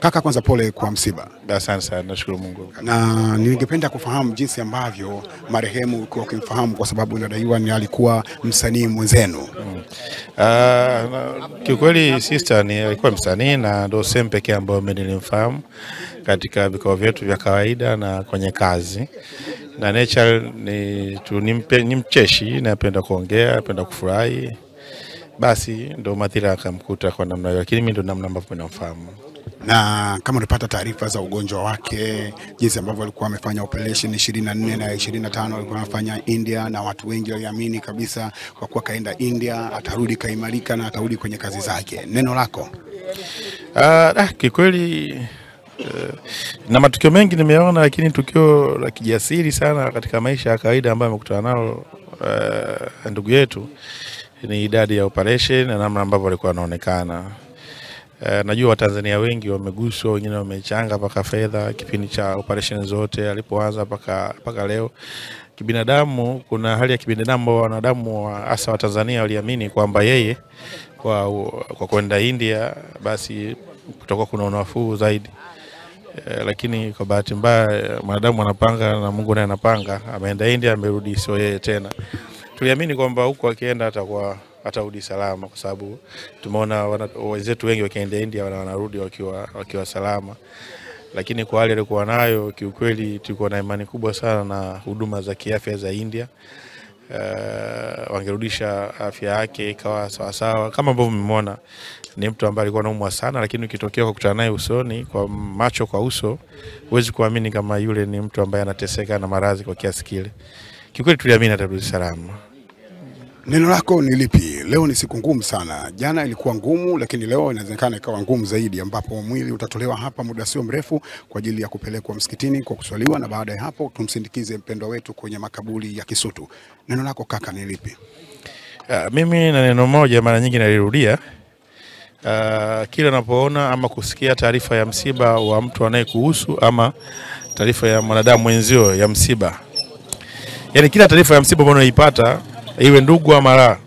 Kaka, kwanza pole kwa msiba. Asante sana, nashukuru Mungu. Na ningependa kufahamu jinsi ambavyo marehemu ulikuwa ukimfahamu, kwa sababu inadaiwa ni alikuwa msanii mwenzenu. Kiukweli sister ni alikuwa msanii na ndio sehemu pekee ambayo mimi nilimfahamu katika vikao vyetu vya kawaida na kwenye kazi. Na nature ni mcheshi, napenda kuongea, napenda kufurahi. Basi ndio madhira akamkuta kwa namna hiyo, lakini mimi ndio namna ambavyo ninamfahamu. Na kama unapata taarifa za ugonjwa wake, jinsi ambavyo alikuwa amefanya operation 24 na 25 alikuwa anafanya India, na watu wengi waliamini kabisa kwa kuwa kaenda India atarudi kaimarika na atarudi kwenye kazi zake. Neno lako? Kikweli na matukio mengi nimeona, lakini tukio la kijasiri sana katika maisha ya kawaida ambayo amekutana nalo ndugu yetu ni idadi ya operation na namna ambavyo alikuwa anaonekana. Najua Watanzania wengi wameguswa, wengine wamechanga paka fedha kipindi cha operation zote alipoanza paka leo. Kibinadamu, kuna hali ya kibinadamu, wanadamu hasa wa Tanzania waliamini kwamba yeye kwa kwenda India basi kutoka kuna unafuu zaidi. Lakini kwa bahati mbaya mwanadamu anapanga na Mungu naye anapanga, ameenda India amerudi sio yeye tena. Tuliamini kwamba huko akienda atarudi salama, kwa sababu tumeona wenzetu wengi wakienda India wanarudi wakiwa salama. Lakini kwa hali alikuwa nayo, kiukweli tulikuwa na imani kubwa sana na huduma za kiafya za India. Wangerudisha afya yake ikawa sawa sawa. Kama ambavyo mmemwona, ni mtu ambaye alikuwa anaumwa sana, lakini ukitokea kukutana naye usoni, kwa macho kwa uso, huwezi kuamini kama yule ni mtu ambaye anateseka na maradhi kwa kiasi kile. Kiukweli tuliamini atarudi salama. Neno lako ni lipi? Leo ni siku ngumu sana. Jana ilikuwa ngumu, lakini leo inawezekana ikawa ngumu zaidi, ambapo mwili utatolewa hapa muda sio mrefu kwa ajili ya kupelekwa msikitini kwa kuswaliwa, na baada ya hapo tumsindikize mpendwa wetu kwenye makaburi ya Kisutu. Neno lako kaka ni lipi? Mimi na neno moja mara nyingi nalirudia. Kila napoona ama kusikia taarifa ya msiba wa mtu anayekuhusu ama taarifa ya mwanadamu mwenzio ya msiba, yani kila taarifa ya msiba unayoipata, iwe ndugu ama la,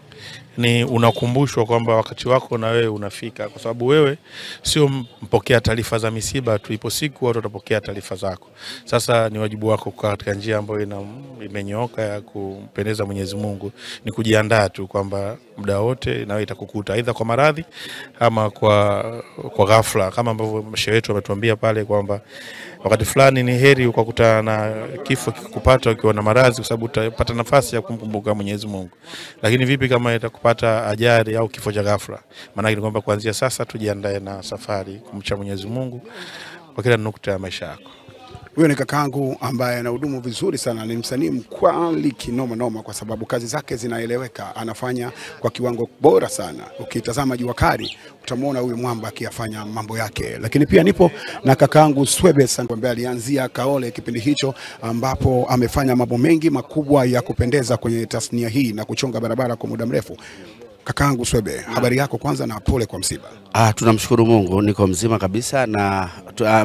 ni unakumbushwa kwamba wakati wako na wewe unafika, kwa sababu wewe sio mpokea taarifa za misiba tu, ipo siku watu watapokea taarifa zako. Sasa ni wajibu wako kukaa katika njia ambayo imenyooka ya kumpendeza Mwenyezi Mungu, ni kujiandaa tu kwamba muda wote na wewe itakukuta aidha kwa maradhi ama kwa ghafla, kama ambavyo mshauri wetu ametuambia pale kwamba wakati fulani ni heri ukakutana na kifo kikupata ukiwa na maradhi, kwa sababu utapata nafasi ya kumkumbuka Mwenyezi Mungu. Lakini vipi kama itakupata ajali au kifo cha ghafla? Maana ni kwamba kuanzia sasa tujiandae na safari kumcha Mwenyezi Mungu kwa kila nukta ya maisha yako. Huyo ni kakangu ambaye anahudumu vizuri sana, ni msanii mkwali kinoma noma, kwa sababu kazi zake zinaeleweka, anafanya kwa kiwango bora sana. Ukitazama Jua Kali utamuona huyu mwamba akiyafanya mambo yake. Lakini pia nipo na kakangu Swebe ambaye alianzia Kaole kipindi hicho, ambapo amefanya mambo mengi makubwa ya kupendeza kwenye tasnia hii na kuchonga barabara kwa muda mrefu. Kakangu Swebe, habari yako kwanza na pole kwa msiba? Tunamshukuru Mungu, niko mzima kabisa, na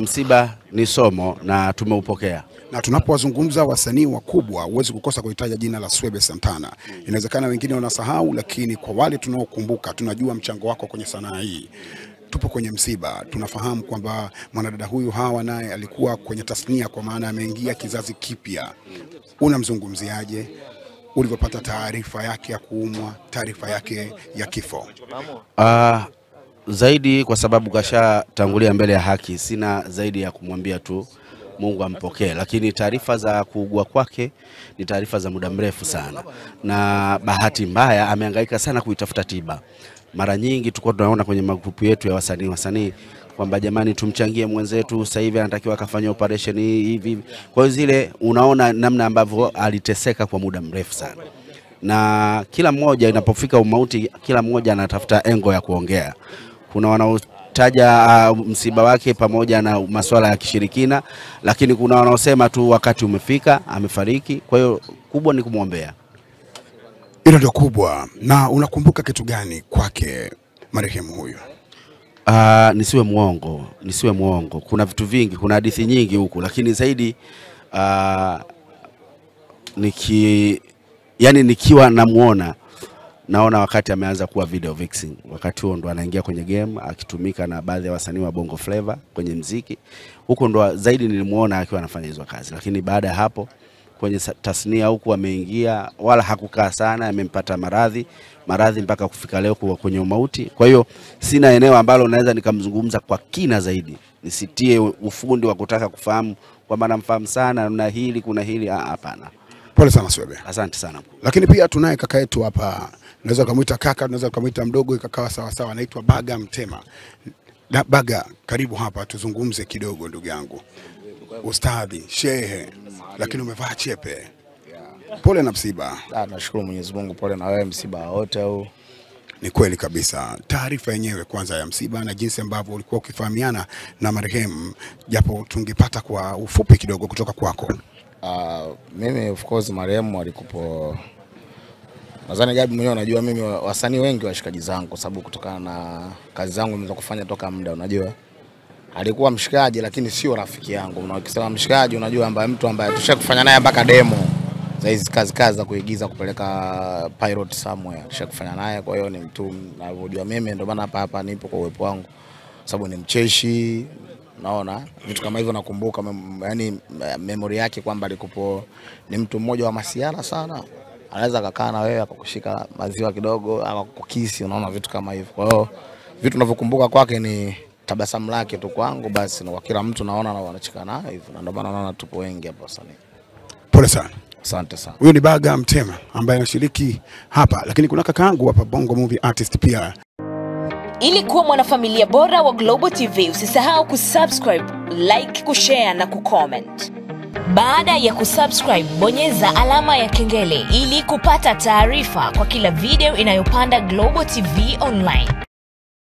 msiba ni somo na tumeupokea. Na tunapowazungumza wasanii wakubwa, huwezi kukosa kuitaja jina la Swebe Santana. Inawezekana wengine wanasahau, lakini kwa wale tunaokumbuka tunajua mchango wako kwenye sanaa hii. Tupo kwenye msiba, tunafahamu kwamba mwanadada huyu Hawa naye alikuwa kwenye tasnia, kwa maana ameingia kizazi kipya. Unamzungumziaje ulipopata taarifa yake ya kuumwa, taarifa yake ya kifo? Zaidi kwa sababu kasha tangulia mbele ya haki, sina zaidi ya kumwambia tu Mungu ampokee, lakini taarifa za kuugua kwake ni taarifa za muda mrefu sana, na bahati mbaya amehangaika sana kuitafuta tiba. Mara nyingi tulikuwa tunaona kwenye magrupu yetu ya wasanii kwamba jamani tumchangie mwenzetu, sasa hivi anatakiwa akafanya operation hivi. Kwa hiyo zile unaona namna ambavyo aliteseka kwa muda mrefu sana, na kila mmoja inapofika umauti, kila mmoja anatafuta engo ya kuongea. Kuna wanaotaja msiba wake pamoja na masuala ya kishirikina, lakini kuna wanaosema tu wakati umefika amefariki. Kwa hiyo kubwa ni kumwombea. Hilo ndio kubwa. Na unakumbuka kitu gani kwake marehemu huyu? Nisiwe muongo. Kuna vitu vingi, kuna hadithi nyingi huku, lakini zaidi nikiwa namuona naona wakati ameanza kuwa video vixen. Wakati huo ndo anaingia kwenye game akitumika na baadhi ya wasanii wa Bongo Flava kwenye muziki. Huko ndo zaidi nilimuona akiwa anafanya hizo kazi. Lakini baada ya hapo kwenye tasnia huku ameingia, wala hakukaa sana, amempata maradhi mpaka kufika leo kwenye umauti. Kwa hiyo sina eneo ambalo naweza nikamzungumza kwa kina zaidi. Nisitie ufundi wa kutaka kufahamu kwamba namfahamu sana na hili kuna hili, hapana. Pole sana Swebe. Asante sana. Lakini pia tunaye kaka yetu hapa. Unaweza kumuita kaka, unaweza kumuita mdogo, ikakawa sawa sawa. Anaitwa Baga Mtema. Baga, karibu hapa tuzungumze kidogo ndugu yangu. Ustadhi, shehe, lakini umevaa chepe. Pole na msiba. Nashukuru Mwenyezi Mungu, pole na wewe msiba wote huu. Ni kweli kabisa. Taarifa yenyewe kwanza ya msiba na jinsi ambavyo ulikuwa ukifahamiana na marehemu, japo tungepata kwa ufupi kidogo kutoka kwako. Mimi of course marehemu alikupo, nadhani Gabi mwenyewe unajua mimi wasanii wengi washikaji zangu kwa sababu kutokana na kazi zangu nimeweza kufanya toka muda, unajua. Alikuwa mshikaji lakini sio rafiki yangu. Ukisema mshikaji unajua ambaye mtu ambaye tushakufanya naye mpaka demo za hizi kazi za kuigiza kupeleka pilot somewhere tushakufanya naye. Kwa hiyo ni mtu ninavyojua mimi, ndio maana hapa nipo kwa uwepo wangu, sababu ni mcheshi, naona vitu kama hivyo nakumbuka, yani memory yake kwamba alikupo ni mtu mmoja wa masiara sana, anaweza kukaa na wewe akakushika maziwa kidogo au kukukisi, unaona vitu kama hivyo. Kwa hiyo vitu ninavyokumbuka kwake ni tabasamu lake tu kwangu basi, na kwa kila mtu naona na wanacheka naye hivyo, na ndio maana naona tupo wengi hapa sana. Pole sana. Asante sana. Huyo ni Baga Mtema ambaye anashiriki hapa, lakini kuna kakaangu hapa Bongo Movie Artist pia. Ili kuwa mwanafamilia bora wa Global TV, usisahau kusubscribe, like, kushare na kucomment. Baada ya kusubscribe, bonyeza alama ya kengele ili kupata taarifa kwa kila video inayopanda Global TV Online.